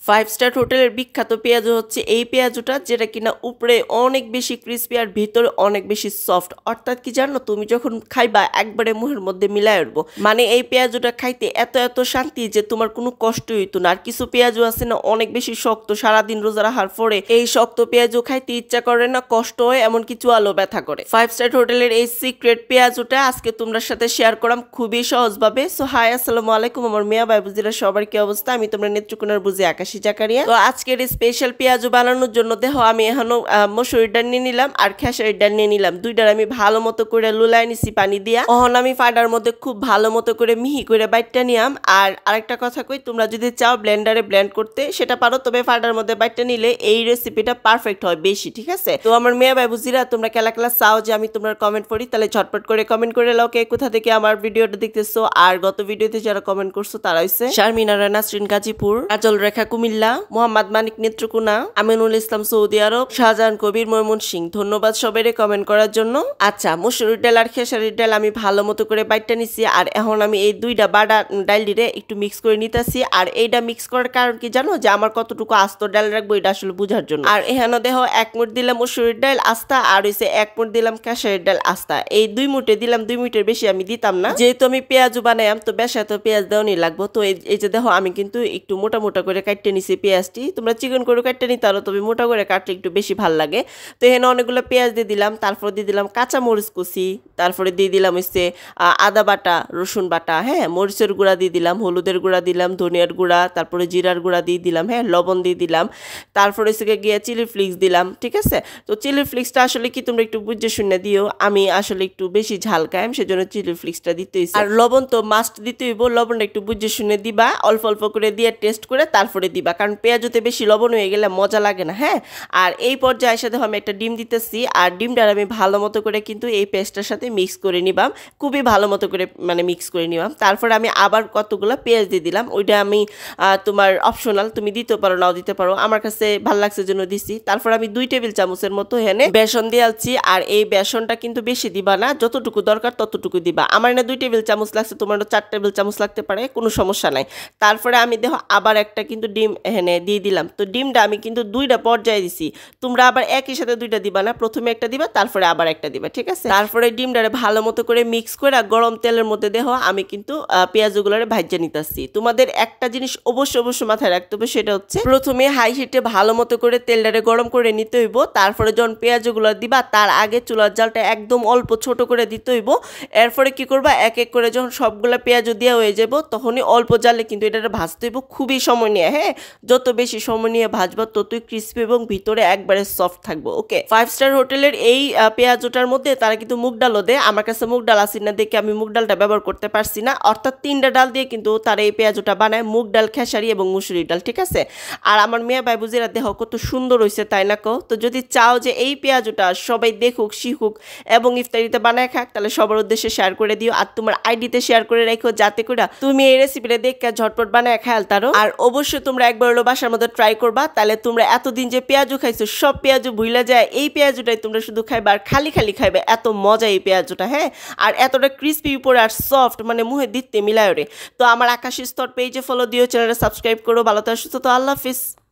Five star হোটেলের বিখ্যাত পেঁয়াজু হচ্ছে এই পেঁয়াজুটা, যেটা কিনা উপরে অনেক বেশি ক্রিস্পি আর ভিতরে অনেক বেশি সফট। অর্থাৎ কি জানো, তুমি যখন খাইবা একবারে মুখের মধ্যে মিলাই উঠবো। মানে এই পেঁয়াজুটা খাইতে এত এত শান্তি যে তোমার কোনো কষ্ট হইতো না। আর কিছু পেঁয়াজু আছে না অনেক বেশি শক্ত, সারাদিন রোজা রাখার পরে এই শক্ত পেঁয়াজু খাইতে ইচ্ছা করে না, কষ্ট হয়, এমন কিছু আলো ব্যথা করে। ফাইভ স্টার হোটেলের এই সিক্রেট পেঁয়াজুটা আজকে তোমার সাথে শেয়ার করলাম খুবই সহজভাবে। সো হাই, আসসালামু আলাইকুম আমার মিয়া ভাই বুঝিরা, সবার কি অবস্থা? আমি তোমরা নেত্রকোনার বুঝি আকাশী জাকারিয়া। তো আজকের স্পেশাল পেঁয়াজু বানানোর জন্য দেখো আমি এখনো মসুরির ডাল নিয়ে নিলাম আর খেসারির ডাল নিয়ে নিলাম। দুইটার আমি ভালো মতো করে লুলাই নিছি পানি দিয়া। ওহন আমি ফাডার মধ্যে খুব ভালো মতো করে মিহি করে বাইটটা নিলাম। আর আরেকটা কথা কই, তোমরা যদি চাও ব্লেন্ডারে ব্লেন্ড করতে সেটা পারো, তবে ফাডার মধ্যে বাইটটা নিলে এই রেসিপিটা পারফেক্ট হয় বেশি, ঠিক আছে? তো আমার মেয়ে ভাই বুঝিরা, তোমরা কেলা কেলা চাও যে আমি তোমরা কমেন্ট করি, তাহলে ঝটপট করে কমেন্ট করে লাও কে কোথা থেকে আমার ভিডিওটা দেখতেছো। আর গত ভিডিওতে যারা কমেন্ট করছো তারা হইছে শারমিনা রানা শ্রীন গাজীপুর, কাজল রেখা কুমিল্লা, মোহাম্মদ মানিক নেত্রকোনা, আমিনুল ইসলাম সৌদি আরব, শাহজাহান কবির ময়মনসিংহ। ধন্যবাদ সবাইরে কমেন্ট করার জন্য। আচ্ছা, মসুরির ডাল আর খেসারির ডাল আমি ভালো মতো করে বাইটটা নিছি। আর এখন আমি এই দুইটা বাটা ডাল দিয়ে একটু মিক্স করে নিতেছি। আর এইটা মিক্স করার কারণ কি জানো, যে আমার কতটুকু আস্ত ডাল রাখবো এটা আসলে বুঝার জন্য। আর এখানে দেখো 1 মুঠ দিলাম মসুরির ডাল আস্তা, আর হইছে 1 মুঠ দিলাম খেসারির ডাল আস্তা। এই 2 মুঠে দিলাম, 2 মুঠের বেশি আমি দিতাম না, যেহেতু আমি পেঁয়াজু বানাইম তো বেশ এত পেঁয়াজ দেওয়ানি লাগবো। তো এই যে দেখো আমি কিন্তু একটু মোটা মোটা করে কাটতে নিছি পেঁয়াজটি। তোমরা চিকন করে কাটতে নিতে পারো, তবে মোটা করে কাটলে একটু বেশি ভালো লাগে। তো এখানে অনেকগুলো পেঁয়াজ দিয়ে দিলাম, তারপর দিয়ে দিলাম কাঁচা মরিচ কুচি, তারপরে দিয়ে দিলাম হচ্ছে আদা বাটা, রসুন বাটা, হ্যাঁ, মরিচের গুঁড়া দিয়ে দিলাম, হলুদের গুঁড়া দিলাম, ধনিয়ার গুঁড়া, তারপরে জিরার গুঁড়া দিয়ে দিলাম, হ্যাঁ, লবণ দিয়ে দিলাম, তারপরে হচ্ছে গিয়ে চিলি ফ্লেক্স দিলাম, ঠিক আছে? তো চিলি ফ্লেক্সটা আসলে কি তোমরা একটু বুঝে শুনে দিও, আমি আসলে একটু বেশি ঝাল খাই, সেজন্য চিলি ফ্লেক্সটা দিতে হইছে। আর লবণ তো মাস্ট দিতে হইব, লবণটা একটু বুঝে শুনে দিবা, অল্প অল্প করে দিয়ে টেস্ট করে তারপরে দিবা, কারণ পেঁয়াজতে বেশি লবণ হয়ে গেলে মজা লাগে না, হ্যাঁ। আর এই পর্যায়ে সাথে আমি একটা ডিম দিতেছি, আর ডিমটার আমি ভালো মতো করে কিন্তু এই পেস্টটার সাথে মিক্স করে নিবাম, খুবই ভালো মতো করে মানে মিক্স করে নিবাম। তারপরে আমি আবার কতগুলো পেঁয়াজ দিয়ে দিলাম, ওইটা আমি তোমার অপশনাল, তুমি দিতে পারো নাও দিতে পারো, আমার কাছে ভালো লাগছে জন্য দিছি। তারপর আমি 2 টেবিল চামচের মতো এখানে বেসন দিয়ে আলছি। আর এই বেসনটা কিন্তু বেশি দিবা না, যতটুকু দরকার ততটুকু দিবা। আমার না 2 টেবিল চামচ লাগছে, তোমার 4 টেবিল চামচ লাগতে পারে, কোনো সমস্যা নাই। তারপরে আমি দেখো আবার একটা কিন্তু ডিম এখানে দিয়ে দিলাম। তো ডিমটা আমি কিন্তু 2টা পর্যায়ে দিছি, তোমরা আবার একই সাথে 2টা দিবা না, প্রথমে একটা দিবা তারপরে আবার একটা দিবা, ঠিক আছে? তারপরে ডিমটারে ভালো মতো করে মিক্স করে গরম তেলের মধ্যে দেখো আমি কিন্তু পেঁয়াজগুলোরে ভাজা নিতেছি। তোমাদের একটা জিনিস অবশ্যই মাথায় রাখতে হবে, সেটা হচ্ছে প্রথমে হাই হিটে ভালো মতো করে তেলটারে গরম করে নিতে হইব। তারপরে যখন পেঁয়াজগুলো দিবা তার আগে চুলার জালটা একদম অল্প ছোট করে দিতে হইব। এরপরে কি করবা, এক এক করে যখন সবগুলা পেঁয়াজ দেওয়া হয়ে যাব তখনই অল্প জালে কিন্তু এটা ভাজতে হইব, খুবই সময় নিয়ে, হ্যাঁ। যত বেশি সময় নিয়ে ভাজবা ততই ক্রিস্পি এবং ভিতরে একবারে সফট থাকবে, ওকে? 5 স্টার হোটেলের এই পেঁয়াজটার মধ্যে তারা কিন্তু মুগ ডালও দেয়। আমার কাছে মুগ ডাল আসি না দেখে আমি মুগ ডালটা ব্যবহার করতে পারছি না। অর্থাৎ 3টা ডাল দিয়ে কিন্তু তারা এই পেঁয়াজটা বানায়, মুগ ডাল, খেসারি এবং মুসুরির ডাল, ঠিক আছে? আর আমার মেয়ে ভাই বুঝিরা দেখো কত সুন্দর হয়েছে, তাই না কও? তো যদি চাও যে এই পেঁয়াজটা সবাই দেখুক, শিখুক এবং ইফতারিতে বানায় খাক, তাহলে সবার উদ্দেশ্যে শেয়ার করে দিও। আর তোমার আইডিতে শেয়ার করে রাখো, যাতে করে তুমি এই রেসিপিটা দেখে ঝটপট বানায় খায়াল তারো। আর অবশ্যই তোমরা একবার হলো বাসার মধ্যে ট্রাই করবা, তাহলে তোমরা এতদিন যে পেঁয়াজু খাইছো সব পেঁয়াজু ভুইলা যায়, এই পেঁয়াজুটাই তোমরা শুধু খাইবা আর খালি খাইবে, এত মজা এই পেঁয়াজুটা, হ্যাঁ। আর এতটা ক্রিস্পি উপরে আর সফট, মানে মুখে দিতে মিলায় রে। তো আমার আকাশী স্তর পেজে ফলো দিও, চ্যানেলটা সাবস্ক্রাইব করো। ভালো থাকো, সুস্থ, তো আল্লাহ হাফিজ।